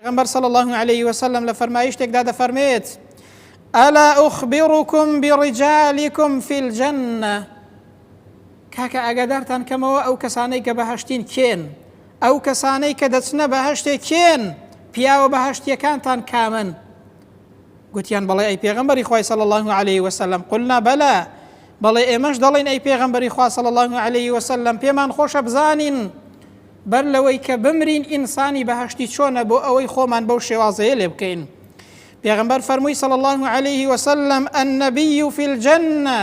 پیغمبر صلی الله علیه وسلم لە فەرمایشتێکدا دەفەرمێت ئەلا ئوخبیڕکم بڕیجالیکم فی الجەنە کاکە ئاگادارتان کەمەوە ئەو کەسانەی کە بەهەشتین کێن ئەو کەسانەی کە دەچنە بەهەشتێ کێن پیاوە بەهەشتیەکانتان کامن گوتیان بەڵێ ئەی پێغەمبەری خوای صلی الله علیه وسلم قلنا بەلا بەڵێ ئێمەش دەڵێن ئەی پێغەمبەری خوا صلی الله علیه وسلم پێمان خۆشە بزانین بەر لەوەی کە بمرین ئینسانی بەهەشتی چۆنە بۆ ئەوەی خۆمان بەو شێوازەیە لێ بکەین پێغەمبەر فەرمووی صلی الله علیه وسلم النبی فی الجەنە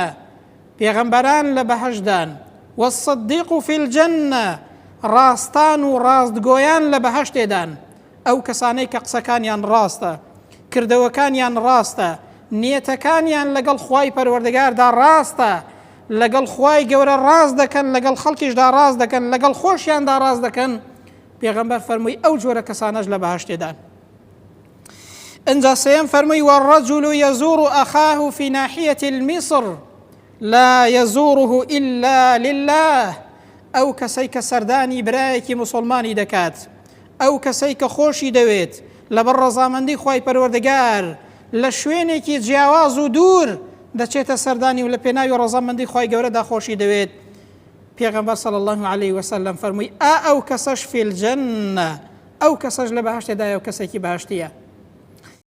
پێغەمبەران لە بەهەشتدان والصدیق فی الجەنە ڕاستان و ڕاستگۆیان لە بەهەشتێدان ئەو کەسانەی کە قسەکانیان ڕاستە کردەوەکانیان ڕاستە نیەتەکانیان لەگەڵ خوای پەروەردگاردا ڕاستە لەگەڵ خوای گەورە ڕاست دەکەن لەگەڵ خەڵکیشدا ڕاست دەکەن لەگەڵ خۆشیاندا ڕاست دەکەن پێغەمبەر فەرمووی ئەو جۆرە کەسانەش لە بەهەشتێدان ئەنجا سێم فەرمووی والرجل يزور أخاه في ناحية المصر لا يزوره إلا لله ئەو کەسەی کە سەردانی برایەکی موسڵمانی دەکات ئەو کەسەی کە خۆشی دەوێت لەبەر ڕەزامەندی خوای پەروەردگار لە شوێنێکی جیاواز و دوور دەچێتە سەردانی و لە پێناوی ڕەزامەندی خوای گەورەدا خۆشی دەوێت پێغەمبەر صلی الله علیه وسلم فەرمووی ئەو کەسەش فی الجەنە ئەو کەسەش لە بەهەشتێدایە و کەسێکی بەهەشتیە